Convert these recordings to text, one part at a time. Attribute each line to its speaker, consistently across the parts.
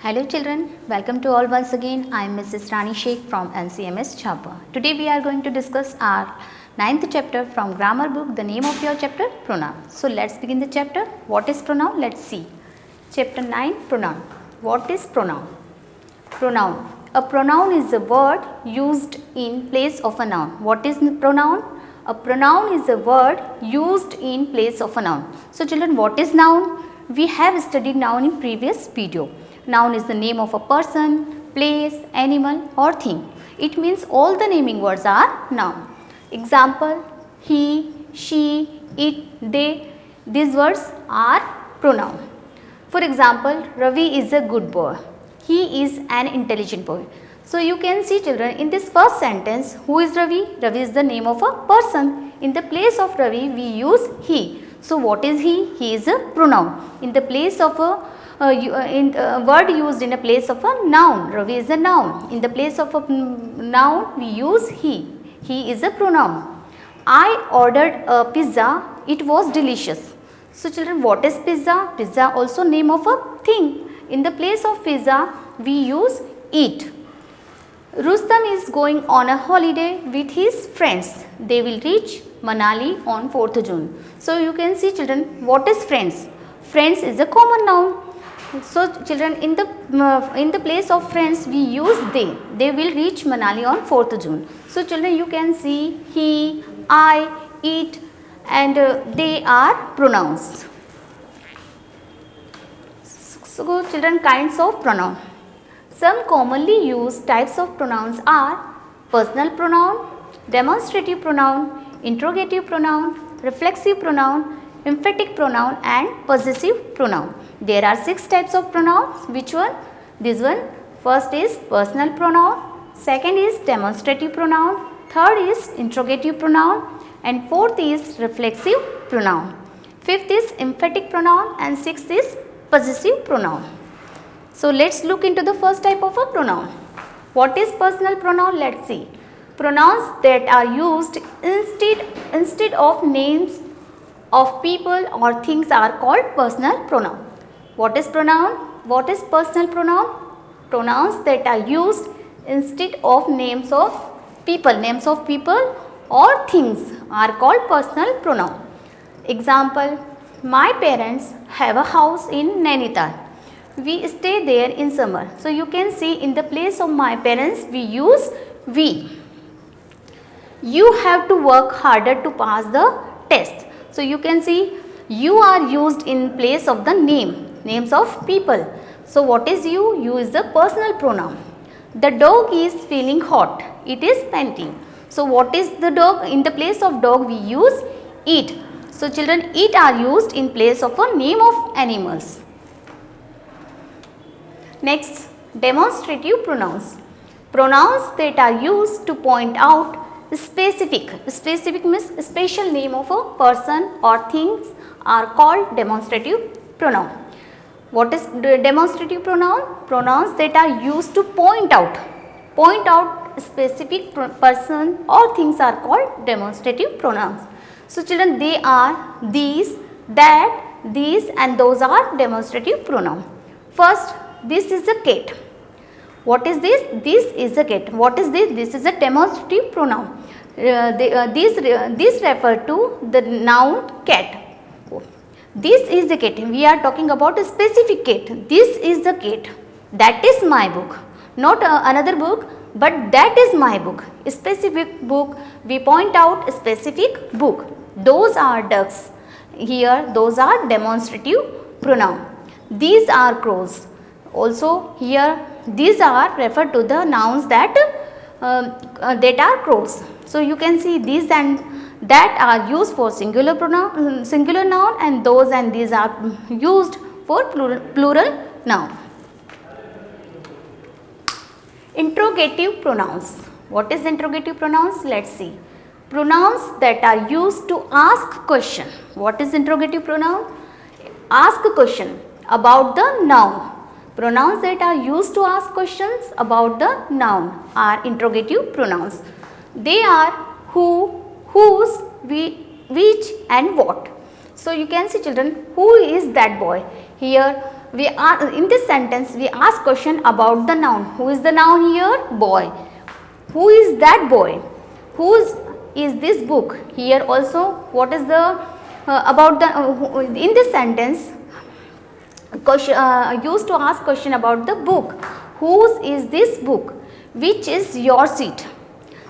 Speaker 1: Hello children, welcome to all once again. I am Mrs. Rani Sheikh from NCMS Chhapar. Today we are going to discuss our 9th chapter from grammar book. The name of your chapter, pronoun. So let's begin the chapter. What is pronoun? Let's see. Chapter 9, pronoun. What is pronoun? Pronoun. A pronoun is a word used in place of a noun. What is pronoun? A pronoun is a word used in place of a noun. So children, what is noun? We have studied noun in previous video. Noun is the name of a person, place, animal or thing. It means all the naming words are noun. Example, he, she, it, they. These words are pronoun. For example, Ravi is a good boy. He is an intelligent boy. So you can see children, in this first sentence, who is Ravi? Ravi is the name of a person. In the place of Ravi, we use he. So what is he? He is a pronoun. In the place of a word used in a place of a noun, Ravi is a noun. In the place of a noun, we use he. He is a pronoun. I ordered a pizza. It was delicious. So children, what is pizza? Pizza also name of a thing. In the place of pizza, we use eat. Rustam is going on a holiday with his friends. They will reach Manali on 4th June. So you can see children, what is friends? Friends is a common noun. So children, in the place of friends, we use they. They will reach Manali on 4th June. So children, you can see he, I, it and they are pronouns. So children, kinds of pronoun. Some commonly used types of pronouns are personal pronoun, demonstrative pronoun, interrogative pronoun, reflexive pronoun, emphatic pronoun and possessive pronoun. There are 6 types of pronouns. Which one? This one. First is personal pronoun, second is demonstrative pronoun, third is interrogative pronoun and fourth is reflexive pronoun. Fifth is emphatic pronoun and sixth is possessive pronoun. So let's look into the first type of a pronoun. What is personal pronoun? Let's see. Pronouns that are used instead of names of people or things are called personal pronoun. What is pronoun? What is personal pronoun? Pronouns that are used instead of names of people or things are called personal pronoun. Example, my parents have a house in Nainital. We stay there in summer. So you can see in the place of my parents we use we. You have to work harder to pass the test. So you can see you are used in place of the names of people. So what is you? You is the personal pronoun. The dog is feeling hot. It is panting. So what is the dog? In the place of dog we use it. So children, it are used in place of a name of animals. Next, demonstrative pronouns. Pronouns that are used to point out specific means special name of a person or things are called demonstrative pronoun. What is demonstrative pronoun? Pronouns that are used to point out specific person or things are called demonstrative pronouns. So children, they are these, that, these and those are demonstrative pronoun. First, this is a cat. What is this? This is a cat. What is this? This is a demonstrative pronoun. These refer to the noun cat. This is the cat. We are talking about a specific cat. This is the cat. That is my book. Not another book, but that is my book. A specific book. We point out a specific book. Those are ducks. Here, those are demonstrative pronoun. These are crows. Also, here, these are refer to the nouns that are crows. So you can see these and that are used for singular noun and those and these are used for plural noun. Interrogative pronouns. What is interrogative pronouns? Let's see. Pronouns that are used to ask question. What is interrogative pronoun? Ask a question about the noun. Pronouns that are used to ask questions about the noun are interrogative pronouns. They are who, whose, which and what. So you can see children, who is that boy? Here we are in this sentence we ask question about the noun. Who is the noun here? Boy. Who is that boy? Whose is this book? Here also what is the about the in this sentence question used to ask question about the book. Whose is this book? Which is your seat?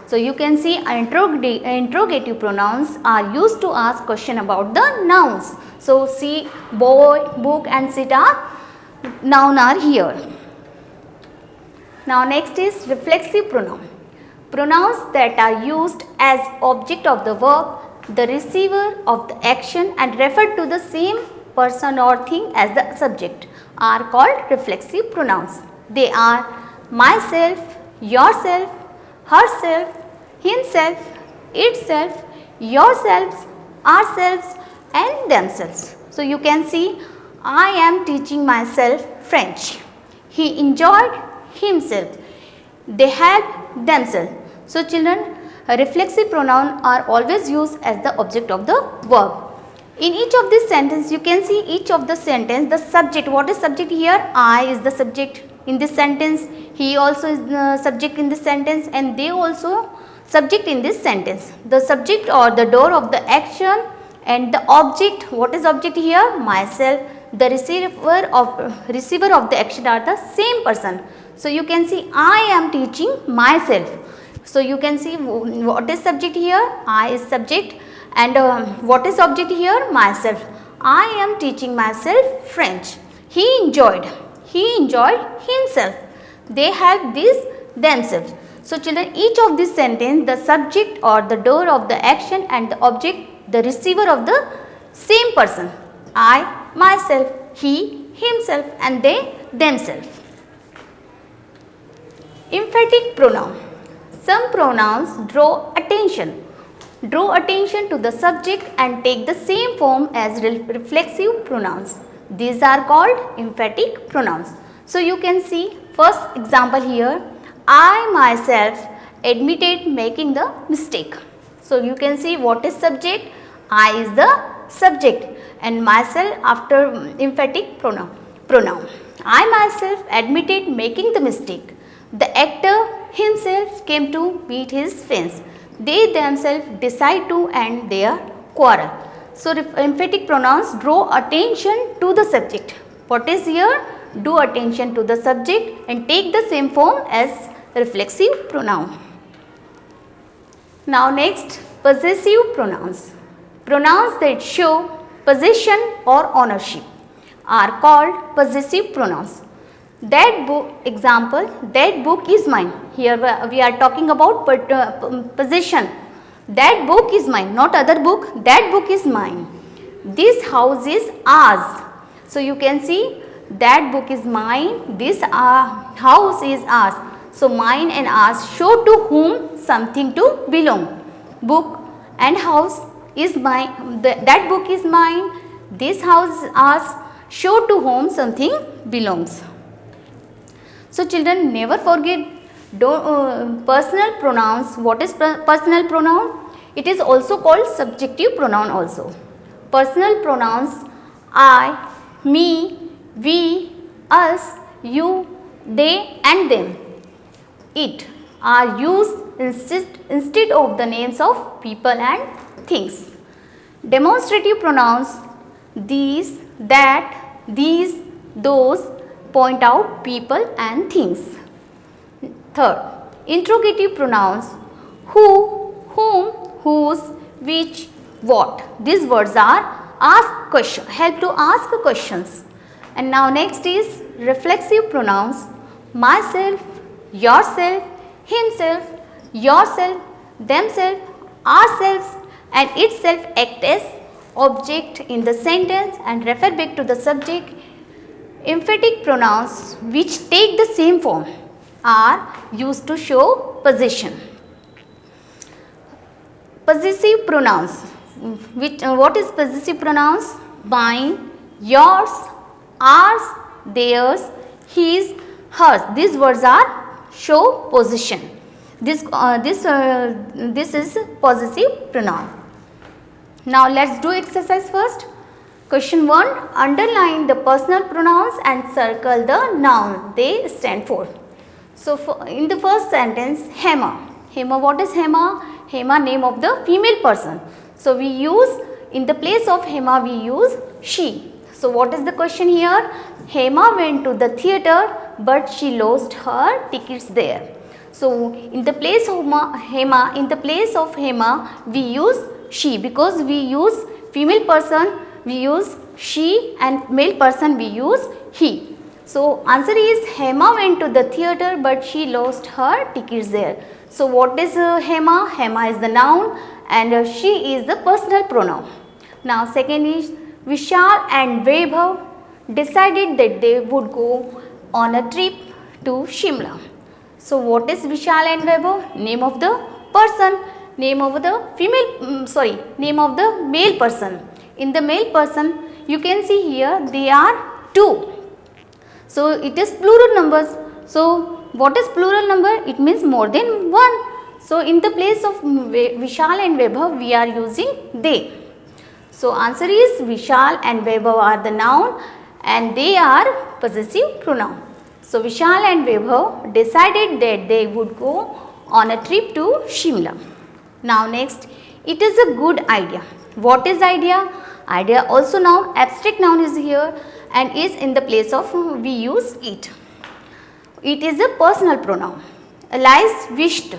Speaker 1: So you can see interrogative pronouns are used to ask question about the nouns. So see, boy, book and seat are noun are here. Now next is reflexive pronoun. Pronouns that are used as object of the verb, the receiver of the action and refer to the same person or thing as the subject are called reflexive pronouns. They are myself, yourself, herself, himself, itself, yourselves, ourselves and themselves. So you can see, I am teaching myself French. He enjoyed himself. They helped themselves. So children, reflexive pronouns are always used as the object of the verb. In each of this sentence, you can see each of the sentence, the subject. What is subject here? I is the subject in this sentence. He also is the subject in this sentence and they also subject in this sentence. The subject or the door of the action and the object. What is object here? Myself. The receiver of the action are the same person. So you can see, I am teaching myself. So you can see what is subject here? I is subject and what is object here? Myself. I am teaching myself French. He enjoyed himself. They helped themselves. So children, each of this sentence, the subject or the door of the action and the object, the receiver of the same person. I, myself, he, himself and they, themselves. Emphatic pronoun. Some pronouns draw attention to the subject and take the same form as reflexive pronouns. These are called emphatic pronouns. So you can see first example here, I myself admitted making the mistake. So you can see what is subject? I is the subject and myself after emphatic pronoun. I myself admitted making the mistake. The actor himself came to meet his friends. They themselves decide to end their quarrel. So emphatic pronouns draw attention to the subject. What is here? Do attention to the subject and take the same form as reflexive pronoun. Now next, possessive pronouns. Pronouns that show possession or ownership are called possessive pronouns. That book, example, that book is mine. Here we are talking about possession. That book is mine, not other book. That book is mine. This house is ours. So you can see that book is mine. This house is ours. So mine and ours show to whom something to belong. Book and house is mine. That book is mine. This house is ours. Show to whom something belongs. So children, never forget personal pronouns. What is personal pronoun? It is also called subjective pronoun also. Personal pronouns I, me, we, us, you, they and them, it are used instead of the names of people and things. Demonstrative pronouns these, that, these, those point out people and things. Third, interrogative pronouns who, whom, whose, which, what. These words are help to ask questions. And now next is reflexive pronouns myself, yourself, himself, yourself, themselves, ourselves and itself act as object in the sentence and refer back to the subject. Emphatic pronouns which take the same form are used to show possession. Possessive pronouns. What is possessive pronouns? Mine, yours, ours, theirs, his, hers. These words are show possession. This is possessive pronoun. Now let's do exercise first. Question 1. Underline the personal pronouns and circle the noun they stand for. So, in the first sentence, Hema. Hema, what is Hema? Hema, name of the female person. So, we use, in the place of Hema, we use she. So, what is the question here? Hema went to the theatre but she lost her tickets there. So, in the place of Hema, we use she, because we use female person, we use she, and male person we use he. So, answer is Hema went to the theatre but she lost her tickets there. So, what is Hema? Hema is the noun and she is the personal pronoun. Now, second is Vishal and Vaibhav decided that they would go on a trip to Shimla. So, what is Vishal and Vaibhav? Name of the person, name of the name of the male person. In the male person, you can see here they are two. So, it is plural numbers. So, what is plural number? It means more than one. So, in the place of Vishal and Vaibhav, we are using they. So, answer is Vishal and Vaibhav are the noun and they are possessive pronoun. So, Vishal and Vaibhav decided that they would go on a trip to Shimla. Now, next, it is a good idea. What is idea? Idea also noun, abstract noun is here and is in the place of we use it. It is a personal pronoun. Alice wished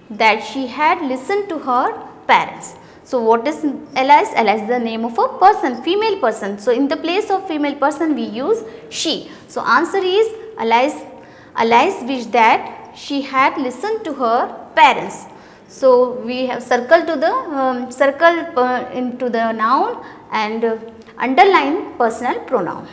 Speaker 1: that she had listened to her parents. So, what is Alice? Alice is the name of a person, female person. So, in the place of female person we use she. So, answer is Alice wished that she had listened to her parents. So, we have circle to the into the noun and underline personal pronoun.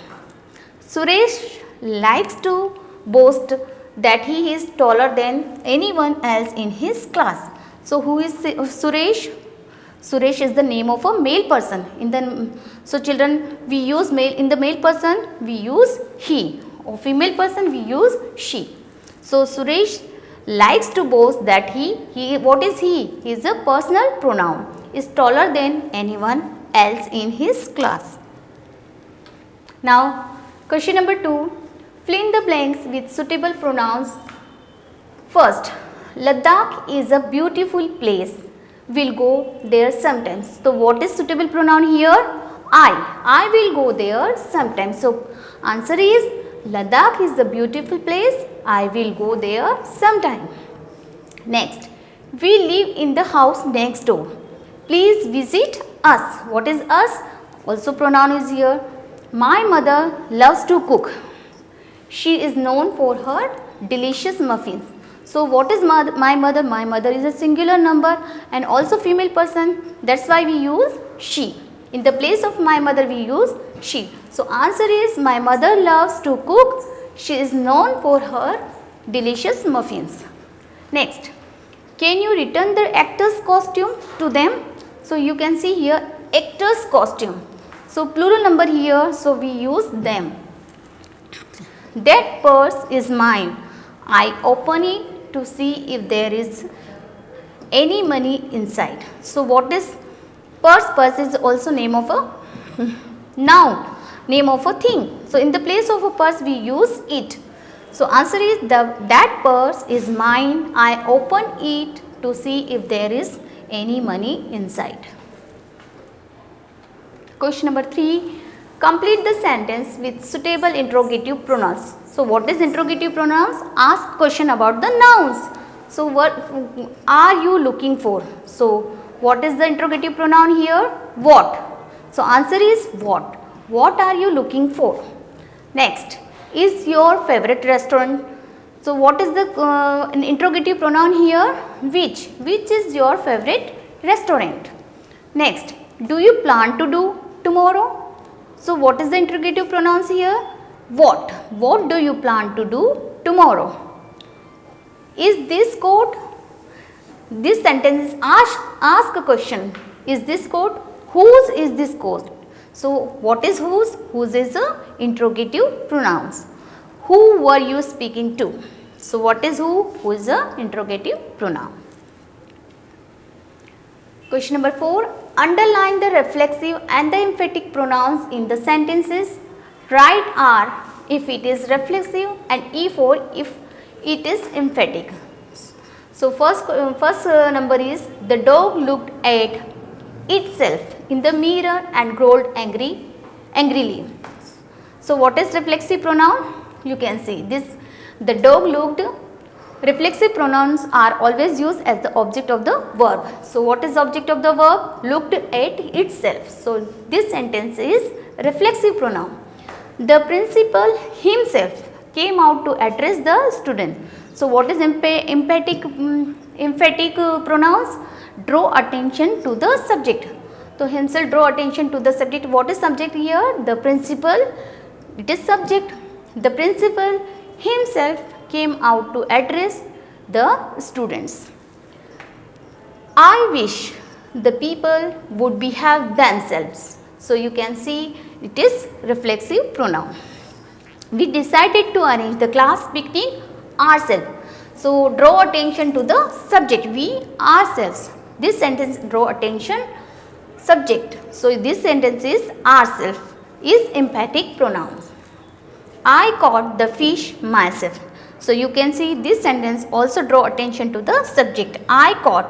Speaker 1: Suresh likes to boast that he is taller than anyone else in his class. So, who is Suresh? Suresh is the name of a male person. So, children, we use male, in the male person we use he, or female person we use she. So, Suresh likes to boast that what is he? He is a personal pronoun, is taller than anyone else in his class. Now, question number 2, fill in the blanks with suitable pronouns. First, Ladakh is a beautiful place. Will go there sometimes. So, what is suitable pronoun here? I will go there sometimes. So, answer is Ladakh is a beautiful place. I will go there sometime. Next, we live in the house next door. Please visit us. What is us? Also pronoun is here. My mother loves to cook. She is known for her delicious muffins. So, what is my mother? My mother is a singular number and also female person. That's why we use she. In the place of my mother we use she. So, answer is my mother loves to cook. She is known for her delicious muffins. Next, can you return the actor's costume to them? So, you can see here actor's costume. So, plural number here. So, we use them. That purse is mine. I open it to see if there is any money inside. So, what is purse? Purse is also name of a noun, name of a thing. So, in the place of a purse we use it. So, answer is that purse is mine. I open it to see if there is any money inside. Question number 3. Complete the sentence with suitable interrogative pronouns. So, what is interrogative pronouns? Ask question about the nouns. So, what are you looking for? So, what is the interrogative pronoun here? What? So, answer is what. What are you looking for? Next, is your favorite restaurant? So, what is the interrogative pronoun here? Which? Which is your favorite restaurant? Next, do you plan to do tomorrow? So, what is the interrogative pronouns here? What? What do you plan to do tomorrow? Is this coat? This sentence is ask a question. Is this coat? Whose is this coat? So, what is whose? Whose is a interrogative pronouns. Who were you speaking to? So, what is who? Who is a interrogative pronoun. Question number 4. underline the reflexive and the emphatic pronouns in the sentences. Write R if it is reflexive and E4 if it is emphatic. So first number is the dog looked at itself in the mirror and growled angrily. So what is reflexive pronoun? You can see this, the dog looked. Reflexive pronouns are always used as the object of the verb. So what is object of the verb? Looked at itself. So this sentence is reflexive pronoun. The principal himself came out to address the student. So what is emphatic pronouns? Draw attention to the subject. So himself draw attention to the subject. What is subject here? The principal. It is subject. The principal himself came out to address the students. I wish the people would behave themselves. So you can see it is reflexive pronoun. We decided to arrange the class between ourselves. So draw attention to the subject, we ourselves. This sentence draw attention, subject. So this sentence is ourselves is emphatic pronoun. I caught the fish myself. So you can see this sentence also draw attention to the subject. I caught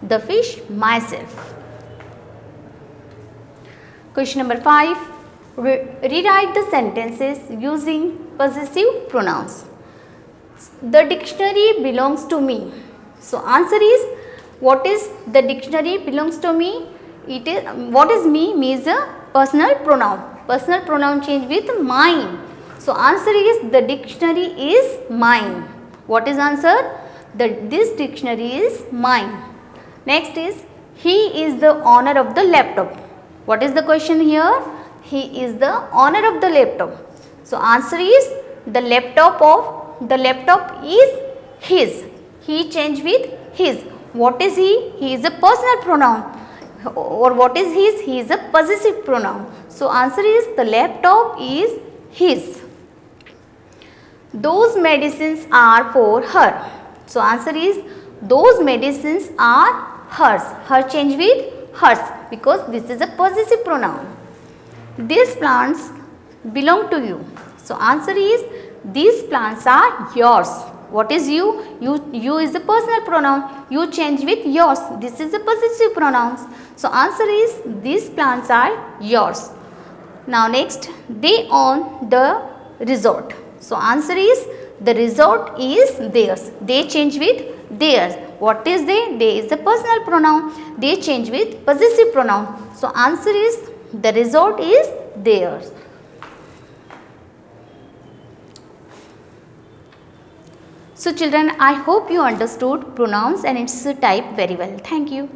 Speaker 1: the fish myself. Question number 5. Rewrite the sentences using possessive pronouns. The dictionary belongs to me. So answer is, what is the dictionary belongs to me? It is, what is me? Me is a personal pronoun. Personal pronoun change with mine. So answer is, the dictionary is mine. What is answer? This dictionary is mine. Next is, he is the owner of the laptop. What is the question here? He is the owner of the laptop. So answer is, the laptop is his. He changed with his. What is he? He is a personal pronoun. Or what is his? He is a possessive pronoun. So answer is, the laptop is his. Those medicines are for her. So answer is, those medicines are hers. Her change with hers because this is a possessive pronoun. These plants belong to you. So answer is, these plants are yours. What is you? You is a personal pronoun. You change with yours. This is a possessive pronouns. So answer is, these plants are yours. Now next, they own the resort. So answer is, the resort is theirs. They change with theirs. What is they? They is a personal pronoun. They change with possessive pronoun. So answer is, the resort is theirs. So children, I hope you understood pronouns and its type very well. Thank you.